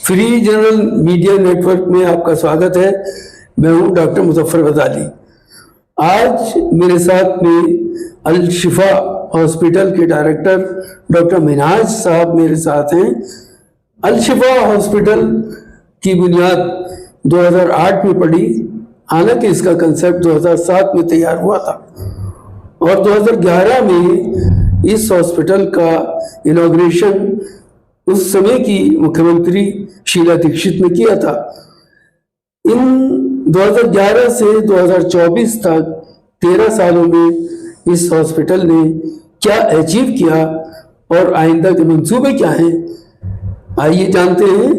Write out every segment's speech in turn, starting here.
Free general media network में आपका स्वागत है। मैं हूं डॉक्टर मुजफ्फर बदाली। आज मेरे साथ में अल शिफा हॉस्पिटल के डायरेक्टर डॉक्टर मिनहाज साहब मेरे साथ हैं। अल शिफा हॉस्पिटल की बुनियाद 2008 में पड़ी, हालांकि इसका कंसेप्ट 2007 में तैयार हुआ था और 2011 में इस हॉस्पिटल का इनॉग्रेशन उस समय की मुख्यमंत्री शीला दीक्षित ने किया था। इन 2011 से 2024 तक 13 सालों में इस हॉस्पिटल ने क्या अचीव किया और आइंदा के मंसूबे क्या हैं, आइए जानते हैं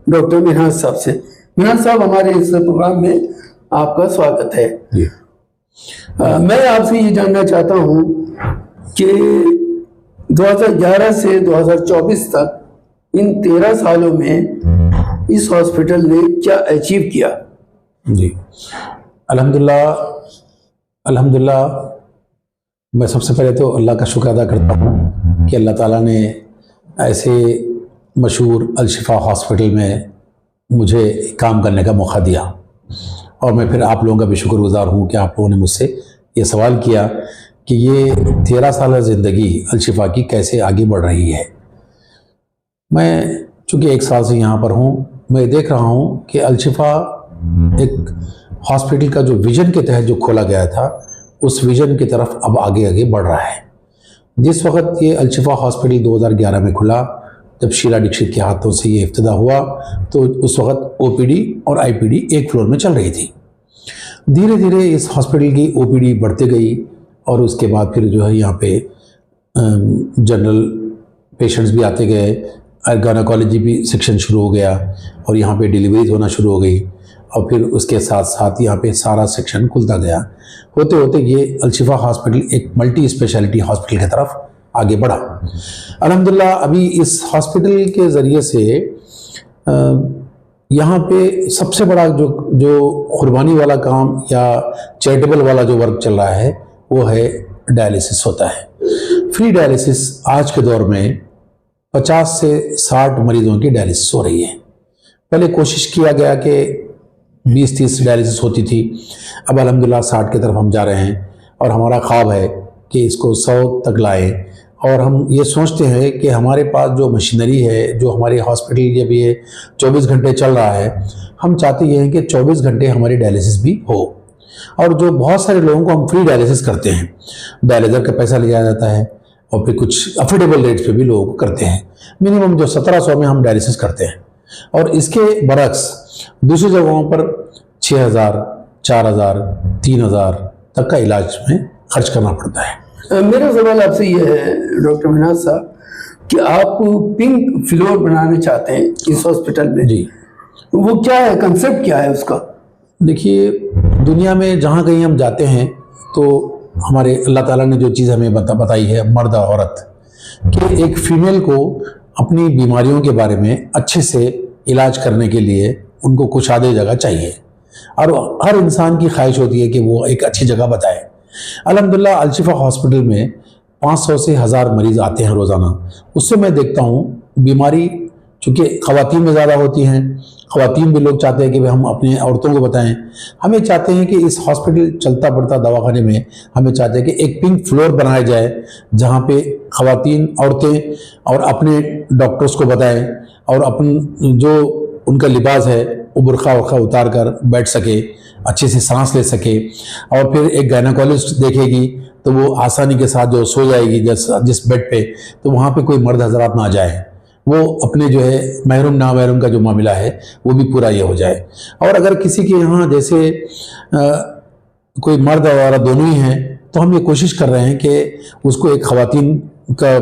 डॉक्टर मिनहाज साहब से। मिनहाज साहब, हमारे इस प्रोग्राम में आपका स्वागत है। मैं आपसे ये जानना चाहता हूँ कि 2011 से 2024 तक इन 13 सालों में इस हॉस्पिटल ने क्या अचीव किया? जी, अल्हम्दुलिल्लाह मैं सबसे पहले तो अल्लाह का शुक्र अदा करता हूँ कि अल्लाह ताला ने ऐसे मशहूर अल शिफा हॉस्पिटल में मुझे काम करने का मौका दिया और मैं फिर आप लोगों का भी शुक्रगुजार हूँ कि आप लोगों ने मुझसे ये सवाल किया कि ये 13 साल ज़िंदगी अल शिफा की कैसे आगे बढ़ रही है। मैं चूँकि 1 साल से यहाँ पर हूँ, मैं देख रहा हूँ कि अल शिफा एक हॉस्पिटल का जो विज़न के तहत जो खोला गया था, उस विज़न की तरफ अब आगे आगे बढ़ रहा है। जिस वक्त ये अल शिफा हॉस्पिटल 2011 में खुला, जब शीला दीक्षित के हाथों से ये इफ्तिदा हुआ, तो उस वक्त ओपीडी और आईपीडी एक फ्लोर में चल रही थी। धीरे धीरे इस हॉस्पिटल की ओपीडी बढ़ती गई और उसके बाद फिर जो है यहाँ पे जनरल पेशेंट्स भी आते गए, गायनेकोलॉजी भी सेक्शन शुरू हो गया और यहाँ पे डिलीवरीज होना शुरू हो गई और फिर उसके साथ साथ यहाँ पे सारा सेक्शन खुलता गया। होते होते ये अल शिफा हॉस्पिटल एक मल्टी स्पेशलिटी हॉस्पिटल की तरफ आगे बढ़ा। अल्हम्दुलिल्लाह अभी इस हॉस्पिटल के ज़रिए से यहाँ पे सबसे बड़ा जो कुर्बानी वाला काम या चैरिटेबल वाला जो वर्क चल रहा है वो है डायलिसिस होता है। फ्री डायलिसिस आज के दौर में 50 से 60 मरीजों की डायलिसिस हो रही है। पहले कोशिश किया गया कि 20-30 डायलिसिस होती थी, अब अल्हम्दुलिल्लाह 60 की तरफ हम जा रहे हैं और हमारा ख्वाब है कि इसको 100 तक लाएं। और हम ये सोचते हैं कि हमारे पास जो मशीनरी है, जो हमारे हॉस्पिटल जब ये 24 घंटे चल रहा है, हम चाहते हैं कि 24 घंटे हमारी डायलिसिस भी हो। और जो बहुत सारे लोगों को हम फ्री डायलिसिस करते हैं, डायलिसिस का पैसा लिया जाता है और फिर कुछ अफोर्डेबल रेट्स पे भी लोगों को करते हैं। मिनिमम जो 1700 में हम डायलिसिस करते हैं और इसके बरक्स दूसरी जगहों पर 6000, 4000, 3000 तक का इलाज में खर्च करना पड़ता है। मेरा सवाल आपसे ये है डॉक्टर मिनहाज साहब कि आप पिंक फ्लोर बनाना चाहते हैं इस हॉस्पिटल में। जी, वो क्या है, कंसेप्ट क्या है उसका? देखिए, दुनिया में जहाँ कहीं हम जाते हैं तो हमारे अल्लाह ताला ने जो चीज़ हमें बताई है, मर्द और औरत, कि एक फीमेल को अपनी बीमारियों के बारे में अच्छे से इलाज करने के लिए उनको कुछ आधे जगह चाहिए और हर इंसान की ख्वाहिश होती है कि वो एक अच्छी जगह बताए। अल्हम्दुलिल्लाह अल शिफा हॉस्पिटल में 500 से 1000 मरीज़ आते हैं रोज़ाना। उससे मैं देखता हूँ बीमारी चूँकि ख़वातीन में ज़्यादा होती हैं, ख़वातीन भी लोग चाहते हैं कि हम अपने औरतों को बताएं। हमें चाहते हैं कि इस हॉस्पिटल चलता बढ़ता दवाखाने में हमें चाहते हैं कि एक पिंक फ्लोर बनाया जाए जहाँ पे ख़वातीन, औरतें और अपने डॉक्टर्स को बताएं और अपन जो उनका लिबास है वो बुर्का वर्खा उतार कर बैठ सके, अच्छे से सांस ले सके और फिर एक गायनेकोलॉजिस्ट देखेगी तो वो आसानी के साथ जो सो जाएगी जिस बेड पे, तो वहाँ पे कोई मर्द हजरात ना जाए, वो अपने जो है महरूम नामहरूम का जो मामला है वो भी पूरा ये हो जाए। और अगर किसी के यहाँ जैसे कोई मर्द और औरत दोनों ही हैं तो हम ये कोशिश कर रहे हैं कि उसको एक ख़वातीन का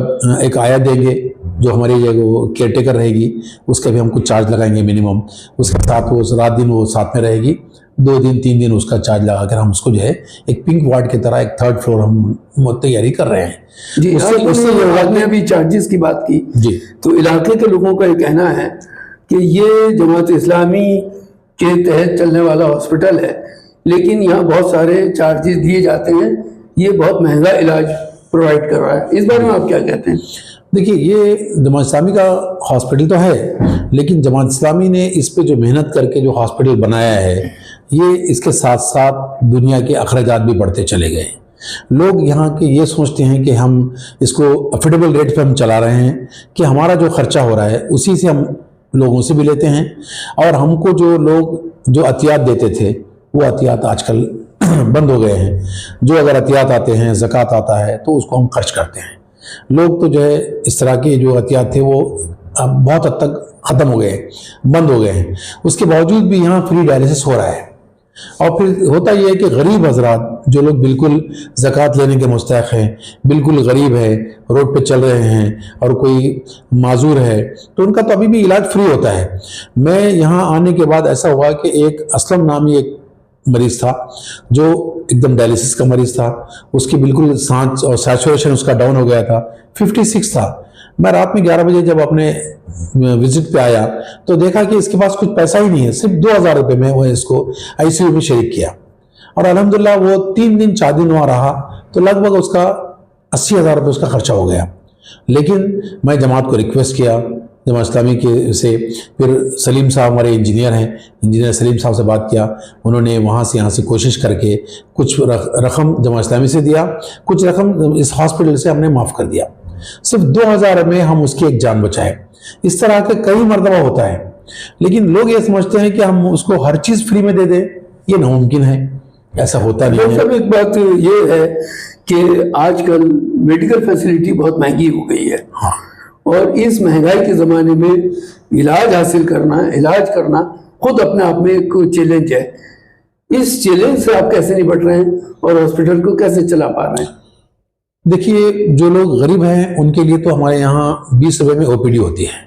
एक आया देंगे जो हमारी वो केयर टेकर रहेगी, उसका भी हम कुछ चार्ज लगाएंगे मिनिमम। उसके साथ वो रात दिन वो साथ में रहेगी, 2 दिन 3 दिन उसका चार्ज लगा कर हम उसको जो है एक पिंक वार्ड की तरह एक 3rd फ्लोर हम तैयारी कर रहे हैं। जी, उससे आपने अभी चार्जेस की बात की जी, तो इलाके के लोगों का ये कहना है कि ये जमात इस्लामी के तहत चलने वाला हॉस्पिटल है, लेकिन यहाँ बहुत सारे चार्जेस दिए जाते हैं, ये बहुत महंगा इलाज प्रोवाइड कर रहा है। इस बारे में आप क्या कहते हैं? देखिए, ये जमात इस्लामी का हॉस्पिटल तो है, लेकिन जमात इस्लामी ने इस पे जो मेहनत करके जो हॉस्पिटल बनाया है, ये इसके साथ साथ दुनिया के अखराजात भी बढ़ते चले गए। लोग यहाँ के ये सोचते हैं कि हम इसको अफोर्डेबल रेट पे हम चला रहे हैं, कि हमारा जो खर्चा हो रहा है उसी से हम लोगों से भी लेते हैं, और हमको जो लोग जो अतियात देते थे वो अतियात आजकल बंद हो गए हैं। जो अगर अतियात आते हैं, ज़कात आता है, तो उसको हम खर्च करते हैं। लोग तो जो है इस तरह के जो अतियात थे वो अब बहुत हद तक ख़त्म हो गए हैं, बंद हो गए हैं। उसके बावजूद भी यहाँ फ्री डायलिसिस हो रहा है। और फिर होता यह है कि गरीब हजरात जो लोग बिल्कुल ज़कात लेने के मुस्तहिक़ हैं, बिल्कुल गरीब है, रोड पे चल रहे हैं और कोई माजूर है, तो उनका तो अभी भी इलाज फ्री होता है। मैं यहाँ आने के बाद ऐसा हुआ कि एक असलम नामी एक मरीज़ था जो एकदम डायलिसिस का मरीज़ था, उसकी बिल्कुल सांस और सैचुरेशन उसका डाउन हो गया था, 56 था। मैं रात में 11 बजे जब अपने विजिट पे आया तो देखा कि इसके पास कुछ पैसा ही नहीं है, सिर्फ 2000 रुपये में वो इसको आईसीयू में शरीक किया, और अल्हम्दुलिल्लाह वो 3 दिन 4 दिन वहाँ रहा, तो लगभग उसका 80,000 रुपये उसका खर्चा हो गया। लेकिन मैं जमात को रिक्वेस्ट किया, जमात इस्लामी के से, फिर सलीम साहब हमारे इंजीनियर हैं, इंजीनियर सलीम साहब से बात किया, उन्होंने वहाँ से यहाँ से कोशिश करके कुछ रकम जमात इस्लामी से दिया, कुछ रकम इस हॉस्पिटल से हमने माफ़ कर दिया। सिर्फ 2000 में हम उसकी एक जान बचाए। इस तरह के कई मरतबा होता है, लेकिन लोग ये समझते हैं कि हम उसको हर चीज़ फ्री में दे दें, ये नामुमकिन है, ऐसा होता नहीं है। सब एक बात ये है कि आजकल मेडिकल फैसिलिटी बहुत महंगी हो गई है। हाँ, और इस महंगाई के ज़माने में इलाज हासिल करना, इलाज करना खुद अपने आप में एक चैलेंज है। इस चैलेंज से आप कैसे निपट रहे हैं और हॉस्पिटल को कैसे चला पा रहे हैं? देखिए, जो लोग गरीब हैं उनके लिए तो हमारे यहाँ 20 रुपये में ओपीडी होती है,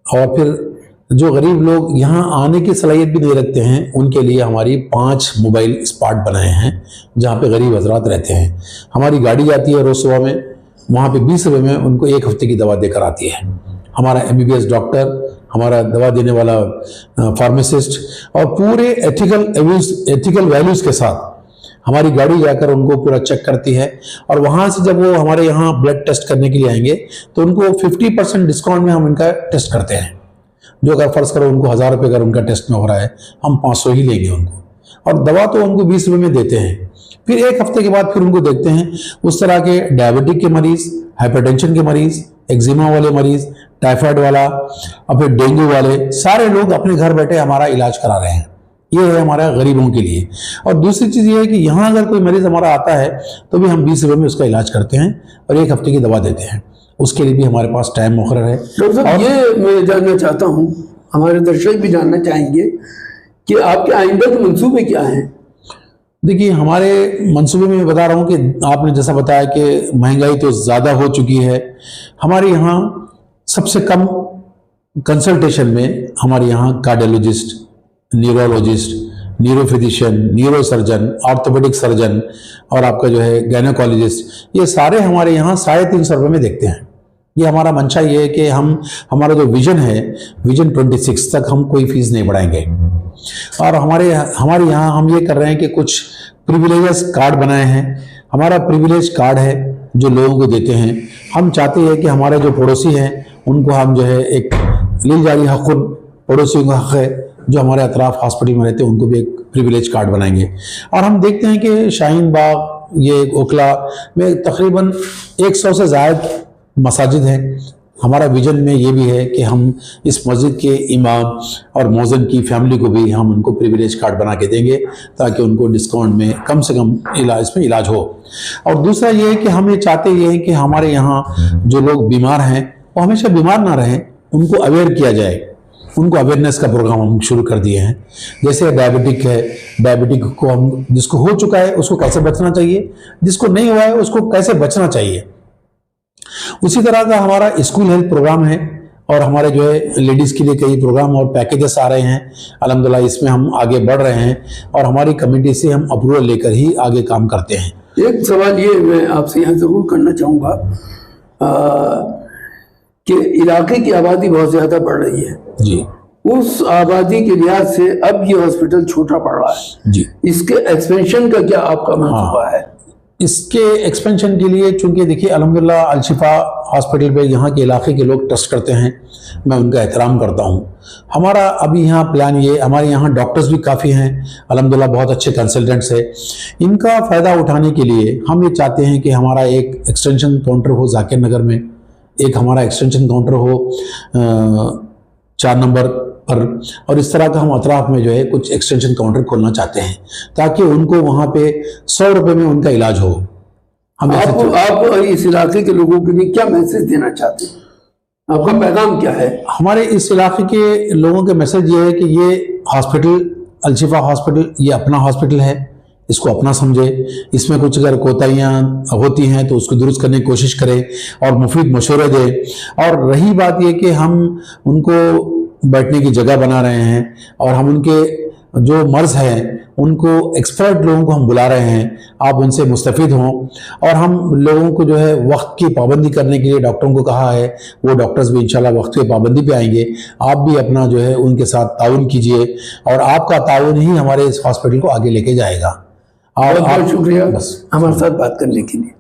और फिर जो गरीब लोग यहाँ आने की सलाहियत भी नहीं रखते हैं उनके लिए हमारी 5 मोबाइल स्पॉट बनाए हैं जहाँ पे गरीब हजरात रहते हैं। हमारी गाड़ी जाती है रोज़ सुबह में, वहाँ पे 20 रुपये में उनको 1 हफ्ते की दवा देकर आती है। हमारा MBBS डॉक्टर, हमारा दवा देने वाला फार्मासिस्ट, और पूरे एथिकल वैल्यूज़ के साथ हमारी गाड़ी जाकर उनको पूरा चेक करती है, और वहाँ से जब वो हमारे यहाँ ब्लड टेस्ट करने के लिए आएंगे तो उनको 50% डिस्काउंट में हम इनका टेस्ट करते हैं। जो अगर फ़र्ज़ करो उनको 1000 रुपये अगर उनका टेस्ट में हो रहा है, हम 500 ही लेंगे उनको, और दवा तो उनको 20 रुपये में देते हैं। फिर 1 हफ्ते के बाद फिर उनको देखते हैं। उस तरह के डायबिटिक के मरीज़, हाइपरटेंशन के मरीज़, एक्जिमा वाले मरीज़, टाइफाइड वाला, और फिर डेंगू वाले, सारे लोग अपने घर बैठे हमारा इलाज करा रहे हैं। ये है हमारा गरीबों के लिए। और दूसरी चीज़ ये है कि यहाँ अगर कोई मरीज़ हमारा आता है तो भी हम 20 रुपये में उसका इलाज करते हैं और 1 हफ्ते की दवा देते हैं। उसके लिए भी हमारे पास टाइम मुकर्रर है। डॉक्टर साहब, ये मैं जानना चाहता हूँ, हमारे दर्शक भी जानना चाहेंगे कि आपके आइंदा के मंसूबे क्या हैं? देखिए, हमारे मंसूबे में मैं बता रहा हूँ कि आपने जैसा बताया कि महंगाई तो ज़्यादा हो चुकी है। हमारे यहाँ सबसे कम कंसल्टेशन में हमारे यहाँ cardiologist, neurologist, neurophysician, neurosurgeon, orthopaedic surgeon और आपका जो है गायनेकोलॉजिस्ट, ये सारे हमारे यहाँ 350 रुपये में देखते हैं। ये हमारा मंशा ये है कि हमारा जो विजन है, विजन 26 तक हम कोई फीस नहीं बढ़ाएंगे। और हमारे यहाँ हम ये कर रहे हैं कि कुछ प्रिविलेजेस कार्ड बनाए हैं। हमारा प्रिविलेज कार्ड है जो लोगों को देते हैं। हम चाहते हैं कि हमारे जो पड़ोसी हैं उनको हम जो है एक ली जारी हक़ुन, पड़ोसियों का हक़ है जो हमारे अतराफ हॉस्पिटल में रहते हैं, उनको भी एक प्रिविलेज कार्ड बनाएंगे। और हम देखते हैं कि शाहीन बाग, ये ओखला में तकरीबन 100 से ज़ायद मसाजिद हैं। हमारा विजन में ये भी है कि हम इस मस्जिद के इमाम और मौज़िन की फैमिली को भी हम उनको प्रिविलेज कार्ड बना के देंगे ताकि उनको डिस्काउंट में कम से कम इसमें इलाज हो। और दूसरा ये है कि हम ये चाहते हैं कि हमारे यहाँ जो लोग बीमार हैं वो हमेशा बीमार ना रहें, उनको अवेयर किया जाए। उनको अवेयरनेस का प्रोग्राम हम शुरू कर दिए हैं। जैसे डायबिटिक है, डायबिटिक को हम, जिसको हो चुका है उसको कैसे बचना चाहिए, जिसको नहीं हुआ है उसको कैसे बचना चाहिए। उसी तरह का हमारा स्कूल हेल्थ प्रोग्राम है और हमारे जो है लेडीज़ के लिए कई प्रोग्राम और पैकेजेस आ रहे हैं। अल्हम्दुलिल्लाह इसमें हम आगे बढ़ रहे हैं और हमारी कमेटी से हम अप्रूवल लेकर ही आगे काम करते हैं। एक सवाल ये मैं आपसे यहाँ ज़रूर करना चाहूँगा कि इलाके की आबादी बहुत ज़्यादा बढ़ रही है जी। उस आबादी के लिहाज से अब ये हॉस्पिटल छोटा पड़ रहा है जी। इसके एक्सपेंशन का क्या आपका मंसूबा है? इसके एक्सपेंशन के लिए, चूंकि देखिए अल्हम्दुलिल्लाह अल-शिफा हॉस्पिटल पे यहाँ के इलाके के लोग ट्रस्ट करते हैं, मैं उनका एहतराम करता हूँ। हमारा अभी यहाँ प्लान ये, हमारे यहाँ डॉक्टर्स भी काफ़ी हैं अल्हम्दुलिल्लाह, बहुत अच्छे कंसल्टेंट्स हैं। इनका फ़ायदा उठाने के लिए हम ये चाहते हैं कि हमारा एक एक्सटेंशन काउंटर हो जाकिर नगर में, एक हमारा एक्सटेंशन काउंटर हो 4 नंबर पर, और इस तरह का हम अतराफ में जो है कुछ एक्सटेंशन काउंटर खोलना चाहते हैं ताकि उनको वहाँ पे 100 रुपये में उनका इलाज हो। हम आप इस इलाके के लोगों के लिए क्या मैसेज देना चाहते हैं? आपका पैगाम क्या है? हमारे इस इलाके के लोगों के मैसेज ये है कि ये हॉस्पिटल अल-शिफा हॉस्पिटल ये अपना हॉस्पिटल है, इसको अपना समझे। इसमें कुछ अगर कोताहियाँ होती हैं तो उसको दुरुस्त करने की कोशिश करें और मुफीद मशवरे दें। और रही बात ये कि हम उनको बैठने की जगह बना रहे हैं और हम उनके जो मर्ज हैं उनको एक्सपर्ट लोगों को हम बुला रहे हैं, आप उनसे मुस्तफ़ीद हों। और हम लोगों को जो है वक्त की पाबंदी करने के लिए डॉक्टरों को कहा है, वो डॉक्टर्स भी इंशाल्लाह वक्त की पाबंदी पे आएंगे। आप भी अपना जो है उनके साथ ताउन कीजिए और आपका ताउन ही हमारे इस हॉस्पिटल को आगे लेके जाएगा। बहुत शुक्रिया हमारे साथ बात करने के लिए।